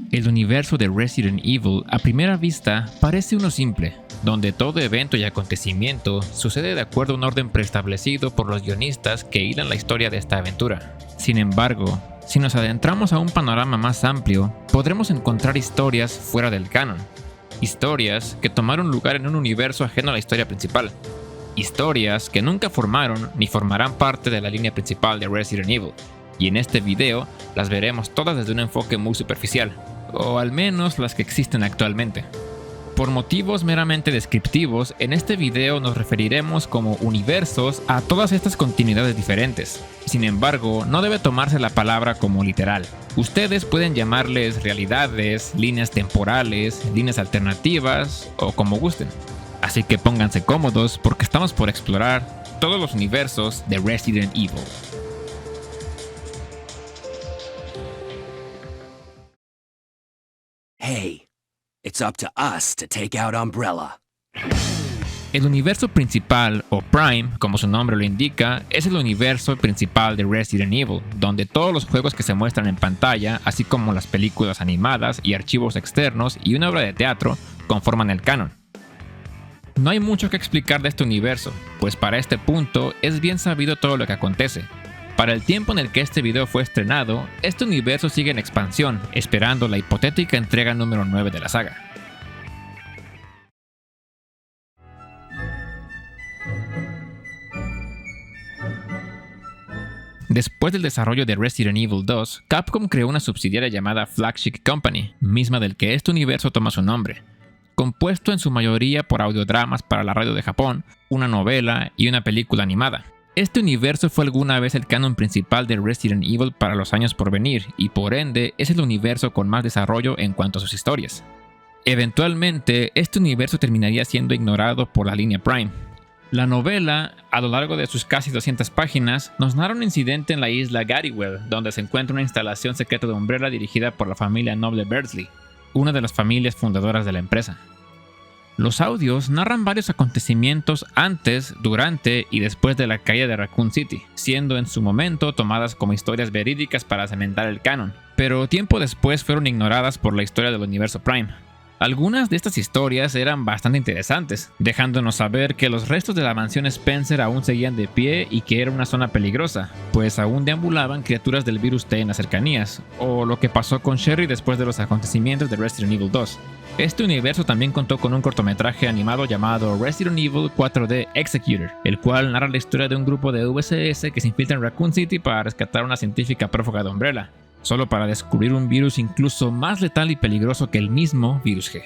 El universo de Resident Evil a primera vista parece uno simple, donde todo evento y acontecimiento sucede de acuerdo a un orden preestablecido por los guionistas que hilan la historia de esta aventura. Sin embargo, si nos adentramos a un panorama más amplio, podremos encontrar historias fuera del canon. Historias que tomaron lugar en un universo ajeno a la historia principal. Historias que nunca formaron ni formarán parte de la línea principal de Resident Evil. Y en este video las veremos todas desde un enfoque muy superficial, o al menos las que existen actualmente. Por motivos meramente descriptivos, en este video nos referiremos como universos a todas estas continuidades diferentes. Sin embargo, no debe tomarse la palabra como literal. Ustedes pueden llamarles realidades, líneas temporales, líneas alternativas o como gusten. Así que pónganse cómodos porque estamos por explorar todos los universos de Resident Evil. Hey, it's up to us to take out Umbrella. El universo principal, o Prime, como su nombre lo indica, es el universo principal de Resident Evil, donde todos los juegos que se muestran en pantalla, así como las películas animadas y archivos externos y una obra de teatro, conforman el canon. No hay mucho que explicar de este universo, pues para este punto es bien sabido todo lo que acontece. Para el tiempo en el que este video fue estrenado, este universo sigue en expansión, esperando la hipotética entrega número 9 de la saga. Después del desarrollo de Resident Evil 2, Capcom creó una subsidiaria llamada Flagship Company, misma del que este universo toma su nombre, compuesto en su mayoría por audiodramas para la radio de Japón, una novela y una película animada. Este universo fue alguna vez el canon principal de Resident Evil para los años por venir y por ende es el universo con más desarrollo en cuanto a sus historias. Eventualmente, este universo terminaría siendo ignorado por la línea Prime. La novela, a lo largo de sus casi 200 páginas, nos narra un incidente en la isla Gattywell, donde se encuentra una instalación secreta de Umbrella dirigida por la familia noble Beardsley, una de las familias fundadoras de la empresa. Los audios narran varios acontecimientos antes, durante y después de la caída de Raccoon City, siendo en su momento tomadas como historias verídicas para cementar el canon, pero tiempo después fueron ignoradas por la historia del universo Prime. Algunas de estas historias eran bastante interesantes, dejándonos saber que los restos de la mansión Spencer aún seguían de pie y que era una zona peligrosa, pues aún deambulaban criaturas del virus T en las cercanías, o lo que pasó con Sherry después de los acontecimientos de Resident Evil 2. Este universo también contó con un cortometraje animado llamado Resident Evil 4D Executor, el cual narra la historia de un grupo de VSS que se infiltra en Raccoon City para rescatar a una científica prófuga de Umbrella, solo para descubrir un virus incluso más letal y peligroso que el mismo Virus G.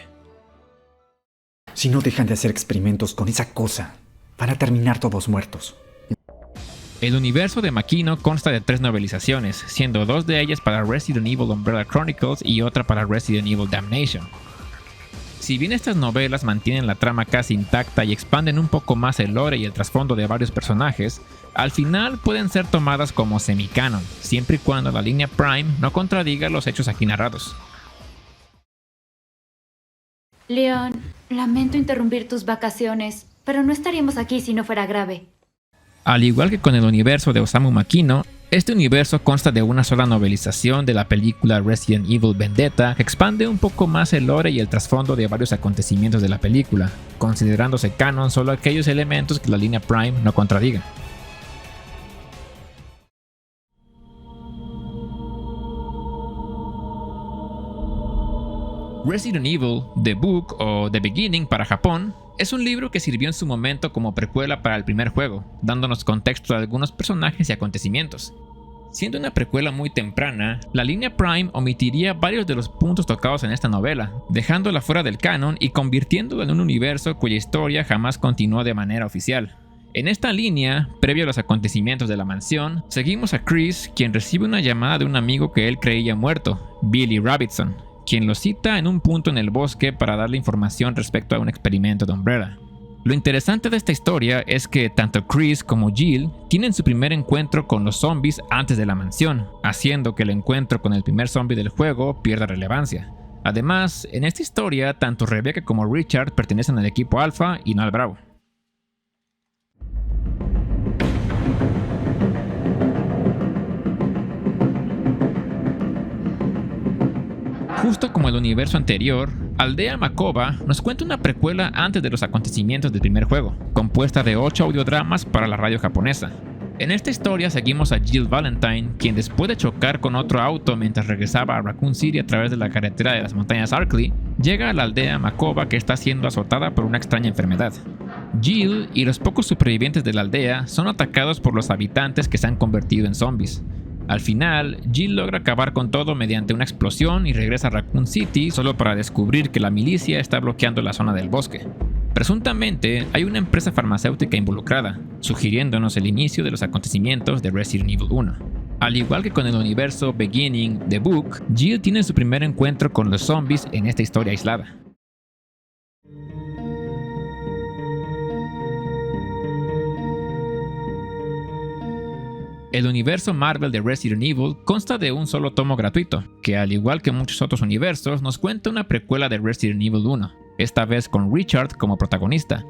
Si no dejan de hacer experimentos con esa cosa, van a terminar todos muertos. El universo de Makino consta de 3 novelizaciones, siendo 2 de ellas para Resident Evil Umbrella Chronicles y otra para Resident Evil Damnation. Si bien estas novelas mantienen la trama casi intacta y expanden un poco más el lore y el trasfondo de varios personajes, al final pueden ser tomadas como semi-canon, siempre y cuando la línea Prime no contradiga los hechos aquí narrados. Leon, lamento interrumpir tus vacaciones, pero no estaríamos aquí si no fuera grave. Al igual que con el universo de Osamu Makino, este universo consta de una sola novelización de la película Resident Evil Vendetta que expande un poco más el lore y el trasfondo de varios acontecimientos de la película, considerándose canon solo aquellos elementos que la línea Prime no contradiga. Resident Evil, The Book o The Beginning para Japón, es un libro que sirvió en su momento como precuela para el primer juego, dándonos contexto de algunos personajes y acontecimientos. Siendo una precuela muy temprana, la línea Prime omitiría varios de los puntos tocados en esta novela, dejándola fuera del canon y convirtiéndola en un universo cuya historia jamás continuó de manera oficial. En esta línea, previo a los acontecimientos de la mansión, seguimos a Chris, quien recibe una llamada de un amigo que él creía muerto, Billy Rabbitson, quien lo cita en un punto en el bosque para darle información respecto a un experimento de Umbrella. Lo interesante de esta historia es que tanto Chris como Jill tienen su primer encuentro con los zombies antes de la mansión, haciendo que el encuentro con el primer zombie del juego pierda relevancia. Además, en esta historia, tanto Rebecca como Richard pertenecen al equipo Alpha y no al Bravo. Justo como el universo anterior, Aldea Makoba nos cuenta una precuela antes de los acontecimientos del primer juego, compuesta de 8 audiodramas para la radio japonesa. En esta historia seguimos a Jill Valentine, quien después de chocar con otro auto mientras regresaba a Raccoon City a través de la carretera de las montañas Arkley, llega a la aldea Makoba que está siendo azotada por una extraña enfermedad. Jill y los pocos supervivientes de la aldea son atacados por los habitantes que se han convertido en zombies. Al final, Jill logra acabar con todo mediante una explosión y regresa a Raccoon City solo para descubrir que la milicia está bloqueando la zona del bosque. Presuntamente, hay una empresa farmacéutica involucrada, sugiriéndonos el inicio de los acontecimientos de Resident Evil 1. Al igual que con el universo Beginning The Book, Jill tiene su primer encuentro con los zombies en esta historia aislada. El universo Marvel de Resident Evil consta de un solo tomo gratuito, que al igual que muchos otros universos nos cuenta una precuela de Resident Evil 1, esta vez con Richard como protagonista.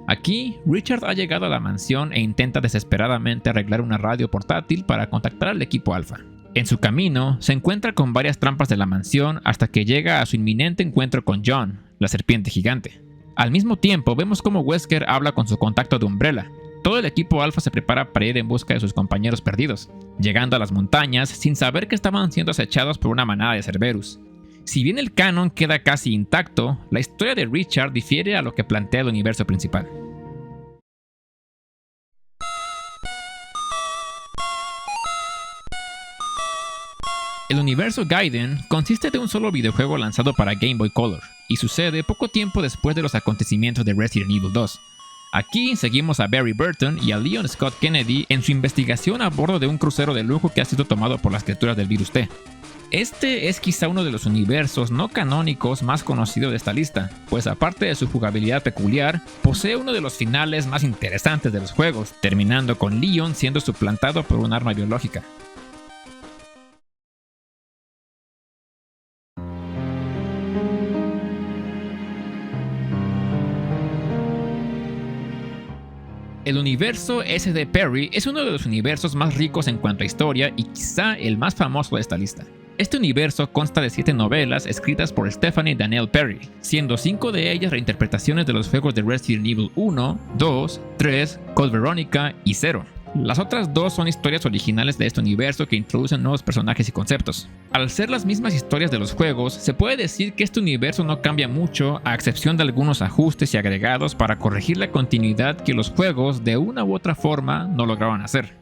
Aquí, Richard ha llegado a la mansión e intenta desesperadamente arreglar una radio portátil para contactar al equipo Alpha. En su camino, se encuentra con varias trampas de la mansión hasta que llega a su inminente encuentro con John, la serpiente gigante. Al mismo tiempo, vemos cómo Wesker habla con su contacto de Umbrella. Todo el equipo Alpha se prepara para ir en busca de sus compañeros perdidos, llegando a las montañas sin saber que estaban siendo acechados por una manada de Cerberus. Si bien el canon queda casi intacto, la historia de Richard difiere a lo que plantea el universo principal. El universo Gaiden consiste de un solo videojuego lanzado para Game Boy Color, y sucede poco tiempo después de los acontecimientos de Resident Evil 2. Aquí seguimos a Barry Burton y a Leon Scott Kennedy en su investigación a bordo de un crucero de lujo que ha sido tomado por las criaturas del virus T. Este es quizá uno de los universos no canónicos más conocidos de esta lista, pues aparte de su jugabilidad peculiar, posee uno de los finales más interesantes de los juegos, terminando con Leon siendo suplantado por un arma biológica. El universo S.D. Perry es uno de los universos más ricos en cuanto a historia y quizá el más famoso de esta lista. Este universo consta de 7 novelas escritas por Stephanie Danielle Perry, siendo 5 de ellas reinterpretaciones de los juegos de Resident Evil 1, 2, 3, Code Veronica y 0. Las otras 2 son historias originales de este universo que introducen nuevos personajes y conceptos. Al ser las mismas historias de los juegos, se puede decir que este universo no cambia mucho a excepción de algunos ajustes y agregados para corregir la continuidad que los juegos de una u otra forma no lograban hacer.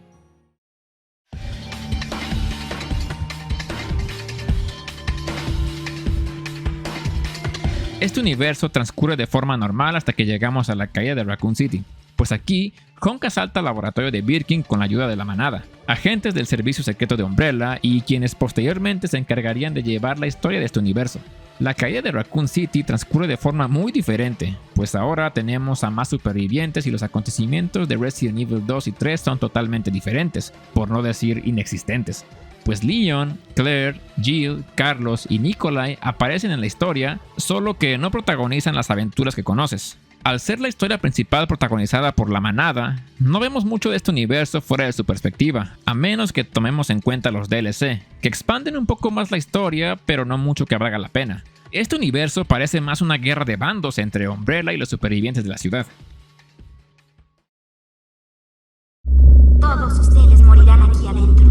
Este universo transcurre de forma normal hasta que llegamos a la caída de Raccoon City, pues aquí Honk asalta el laboratorio de Birkin con la ayuda de la manada, agentes del servicio secreto de Umbrella y quienes posteriormente se encargarían de llevar la historia de este universo. La caída de Raccoon City transcurre de forma muy diferente, pues ahora tenemos a más supervivientes y los acontecimientos de Resident Evil 2 y 3 son totalmente diferentes, por no decir inexistentes. Pues Leon, Claire, Jill, Carlos y Nikolai aparecen en la historia, solo que no protagonizan las aventuras que conoces. Al ser la historia principal protagonizada por la manada, no vemos mucho de este universo fuera de su perspectiva, a menos que tomemos en cuenta los DLC, que expanden un poco más la historia, pero no mucho que valga la pena. Este universo parece más una guerra de bandos entre Umbrella y los supervivientes de la ciudad. Todos ustedes morirán aquí adentro.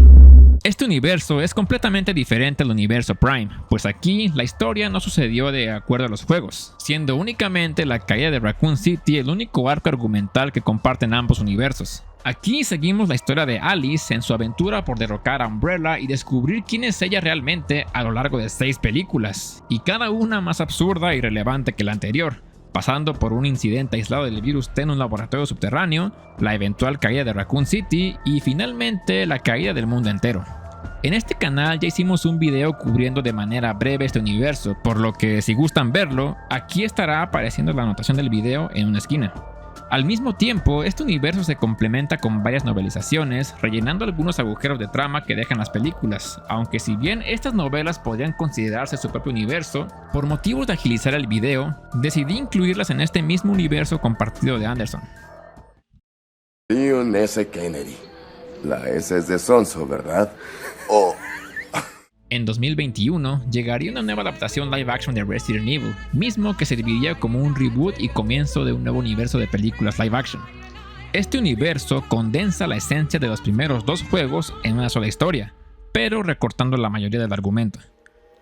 Este universo es completamente diferente al universo Prime, pues aquí la historia no sucedió de acuerdo a los juegos, siendo únicamente la caída de Raccoon City el único arco argumental que comparten ambos universos. Aquí seguimos la historia de Alice en su aventura por derrocar a Umbrella y descubrir quién es ella realmente a lo largo de 6 películas, y cada una más absurda y relevante que la anterior, pasando por un incidente aislado del virus T en un laboratorio subterráneo, la eventual caída de Raccoon City y finalmente la caída del mundo entero. En este canal ya hicimos un video cubriendo de manera breve este universo, por lo que si gustan verlo, aquí estará apareciendo la anotación del video en una esquina. Al mismo tiempo, este universo se complementa con varias novelizaciones, rellenando algunos agujeros de trama que dejan las películas, aunque si bien estas novelas podrían considerarse su propio universo, por motivos de agilizar el video, decidí incluirlas en este mismo universo compartido de Anderson. Leon S. Kennedy. La S es de Sonso, ¿verdad? Oh. En 2021 llegaría una nueva adaptación live action de Resident Evil, mismo que serviría como un reboot y comienzo de un nuevo universo de películas live action. Este universo condensa la esencia de los primeros 2 juegos en una sola historia, pero recortando la mayoría del argumento.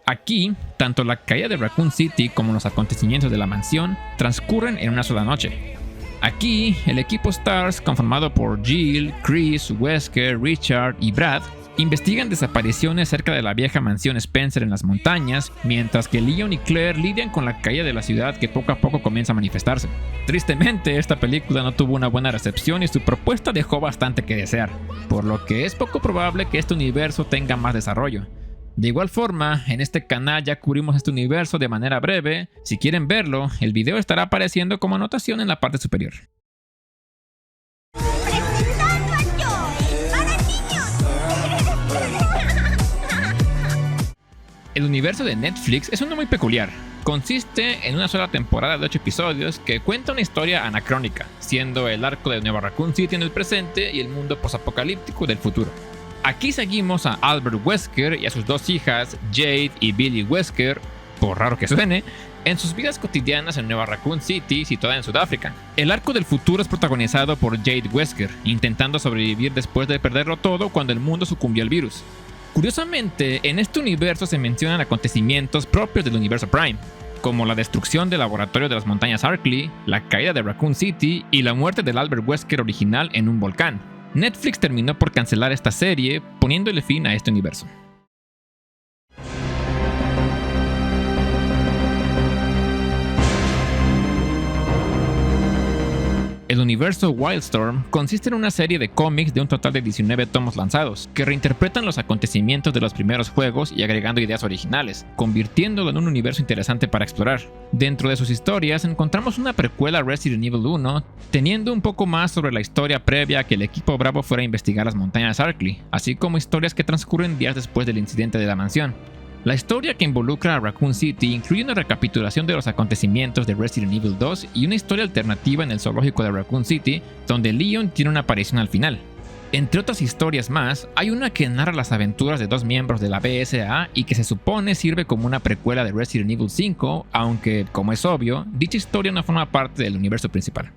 Aquí, tanto la caída de Raccoon City como los acontecimientos de la mansión transcurren en una sola noche. Aquí, el equipo STARS, conformado por Jill, Chris, Wesker, Richard y Brad, investigan desapariciones cerca de la vieja mansión Spencer en las montañas, mientras que Leon y Claire lidian con la caída de la ciudad que poco a poco comienza a manifestarse. Tristemente, esta película no tuvo una buena recepción y su propuesta dejó bastante que desear, por lo que es poco probable que este universo tenga más desarrollo. De igual forma, en este canal ya cubrimos este universo de manera breve. Si quieren verlo, el video estará apareciendo como anotación en la parte superior. El universo de Netflix es uno muy peculiar. Consiste en una sola temporada de 8 episodios que cuenta una historia anacrónica, siendo el arco de Nueva Raccoon City en el presente y el mundo posapocalíptico del futuro. Aquí seguimos a Albert Wesker y a sus 2 hijas, Jade y Billie Wesker, por raro que suene, en sus vidas cotidianas en Nueva Raccoon City, situada en Sudáfrica. El arco del futuro es protagonizado por Jade Wesker, intentando sobrevivir después de perderlo todo cuando el mundo sucumbió al virus. Curiosamente, en este universo se mencionan acontecimientos propios del universo Prime, como la destrucción del laboratorio de las montañas Arkley, la caída de Raccoon City y la muerte del Albert Wesker original en un volcán. Netflix terminó por cancelar esta serie, poniéndole fin a este universo. El universo Wildstorm consiste en una serie de cómics de un total de 19 tomos lanzados, que reinterpretan los acontecimientos de los primeros juegos y agregando ideas originales, convirtiéndolo en un universo interesante para explorar. Dentro de sus historias encontramos una precuela a Resident Evil 1, teniendo un poco más sobre la historia previa a que el equipo Bravo fuera a investigar las montañas Arkley, así como historias que transcurren días después del incidente de la mansión. La historia que involucra a Raccoon City incluye una recapitulación de los acontecimientos de Resident Evil 2 y una historia alternativa en el zoológico de Raccoon City, donde Leon tiene una aparición al final. Entre otras historias más, hay una que narra las aventuras de 2 miembros de la BSAA y que se supone sirve como una precuela de Resident Evil 5, aunque, como es obvio, dicha historia no forma parte del universo principal.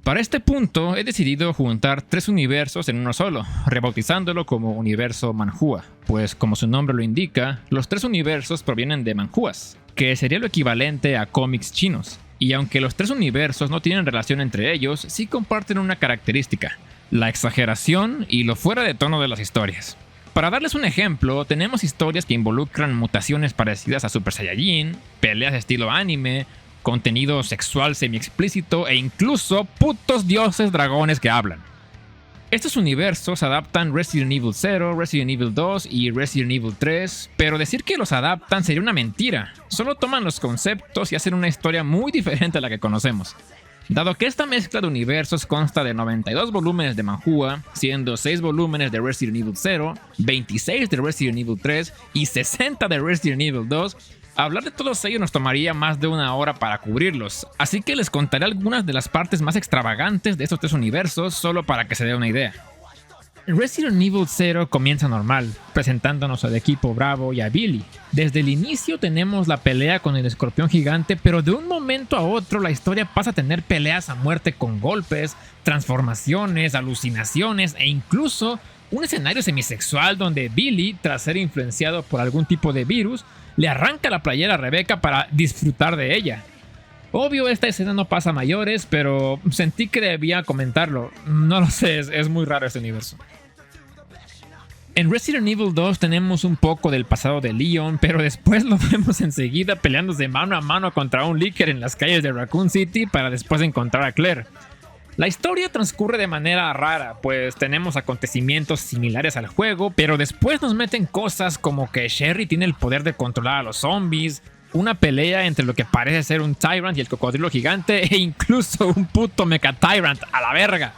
Para este punto he decidido juntar 3 universos en uno solo, rebautizándolo como Universo Manhua, pues como su nombre lo indica, los 3 universos provienen de manhwas, que sería lo equivalente a cómics chinos, y aunque los 3 universos no tienen relación entre ellos, sí comparten una característica, la exageración y lo fuera de tono de las historias. Para darles un ejemplo, tenemos historias que involucran mutaciones parecidas a Super Saiyajin, peleas de estilo anime, contenido sexual semi-explícito e incluso putos dioses dragones que hablan. Estos universos adaptan Resident Evil 0, Resident Evil 2 y Resident Evil 3, pero decir que los adaptan sería una mentira. Solo toman los conceptos y hacen una historia muy diferente a la que conocemos. Dado que esta mezcla de universos consta de 92 volúmenes de Manhua, siendo 6 volúmenes de Resident Evil 0, 26 de Resident Evil 3 y 60 de Resident Evil 2, hablar de todos ellos nos tomaría más de 1 hora para cubrirlos, así que les contaré algunas de las partes más extravagantes de estos 3 universos solo para que se dé una idea. Resident Evil 0 comienza normal, presentándonos al equipo Bravo y a Billie. Desde el inicio tenemos la pelea con el escorpión gigante, pero de un momento a otro la historia pasa a tener peleas a muerte con golpes, transformaciones, alucinaciones e incluso un escenario semisexual donde Billie, tras ser influenciado por algún tipo de virus, le arranca la playera a Rebecca para disfrutar de ella. Obvio, esta escena no pasa a mayores, pero sentí que debía comentarlo. No lo sé, es muy raro este universo. En Resident Evil 2 tenemos un poco del pasado de Leon, pero después lo vemos enseguida peleándose mano a mano contra un Licker en las calles de Raccoon City para después encontrar a Claire. La historia transcurre de manera rara, pues tenemos acontecimientos similares al juego, pero después nos meten cosas como que Sherry tiene el poder de controlar a los zombies, una pelea entre lo que parece ser un Tyrant y el cocodrilo gigante e incluso un puto Mecha Tyrant a la verga.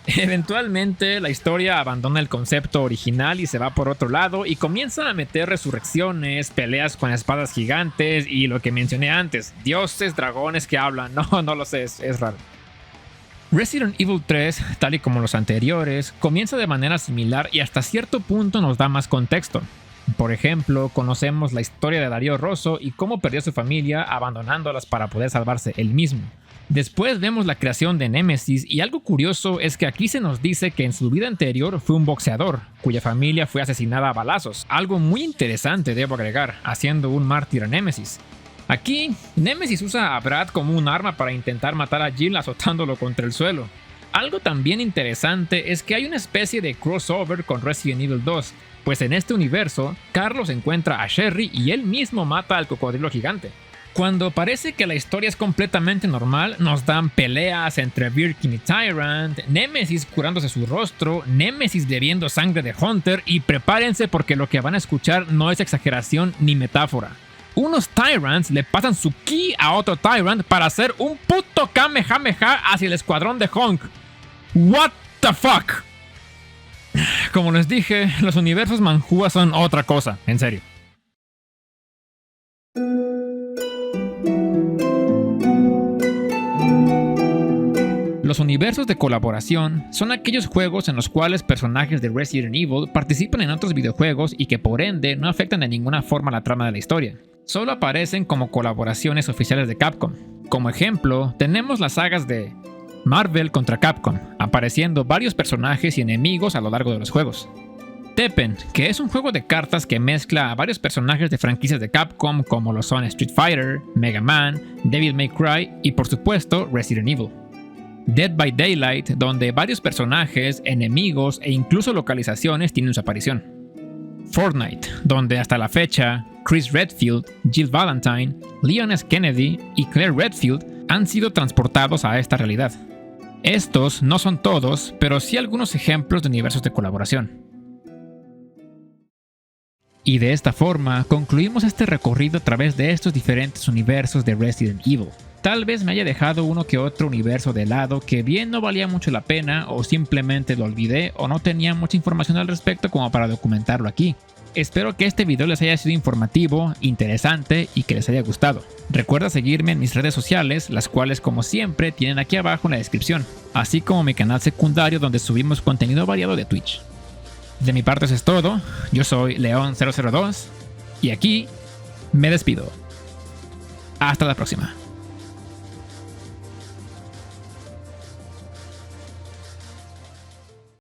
Eventualmente la historia abandona el concepto original y se va por otro lado y comienza a meter resurrecciones, peleas con espadas gigantes y lo que mencioné antes, dioses, dragones que hablan, no lo sé, es raro. Resident Evil 3, tal y como los anteriores, comienza de manera similar y hasta cierto punto nos da más contexto. Por ejemplo, conocemos la historia de Dario Rosso y cómo perdió a su familia abandonándolas para poder salvarse él mismo. Después vemos la creación de Nemesis y algo curioso es que aquí se nos dice que en su vida anterior fue un boxeador, cuya familia fue asesinada a balazos. Algo muy interesante debo agregar, haciendo un mártir a Nemesis. Aquí, Nemesis usa a Brad como un arma para intentar matar a Jill azotándolo contra el suelo. Algo también interesante es que hay una especie de crossover con Resident Evil 2, pues en este universo, Carlos encuentra a Sherry y él mismo mata al cocodrilo gigante. Cuando parece que la historia es completamente normal, nos dan peleas entre Birkin y Tyrant, Nemesis curándose su rostro, Nemesis bebiendo sangre de Hunter y prepárense porque lo que van a escuchar no es exageración ni metáfora. Unos Tyrants le pasan su ki a otro Tyrant para hacer un puto Kamehameha hacia el escuadrón de Honk. What the fuck? Como les dije, los universos manhua son otra cosa, en serio. Los universos de colaboración son aquellos juegos en los cuales personajes de Resident Evil participan en otros videojuegos y que por ende no afectan de ninguna forma la trama de la historia. Solo aparecen como colaboraciones oficiales de Capcom. Como ejemplo, tenemos las sagas de Marvel contra Capcom, apareciendo varios personajes y enemigos a lo largo de los juegos. Tekken, que es un juego de cartas que mezcla a varios personajes de franquicias de Capcom como lo son Street Fighter, Mega Man, Devil May Cry y por supuesto Resident Evil. Dead by Daylight, donde varios personajes, enemigos e incluso localizaciones tienen su aparición. Fortnite, donde hasta la fecha Chris Redfield, Jill Valentine, Leon S. Kennedy y Claire Redfield han sido transportados a esta realidad. Estos no son todos, pero sí algunos ejemplos de universos de colaboración. Y de esta forma concluimos este recorrido a través de estos diferentes universos de Resident Evil. Tal vez me haya dejado uno que otro universo de lado que bien no valía mucho la pena o simplemente lo olvidé o no tenía mucha información al respecto como para documentarlo aquí. Espero que este video les haya sido informativo, interesante y que les haya gustado. Recuerda seguirme en mis redes sociales, las cuales como siempre tienen aquí abajo en la descripción, así como mi canal secundario donde subimos contenido variado de Twitch. De mi parte eso es todo, yo soy Leon002 y aquí me despido. Hasta la próxima.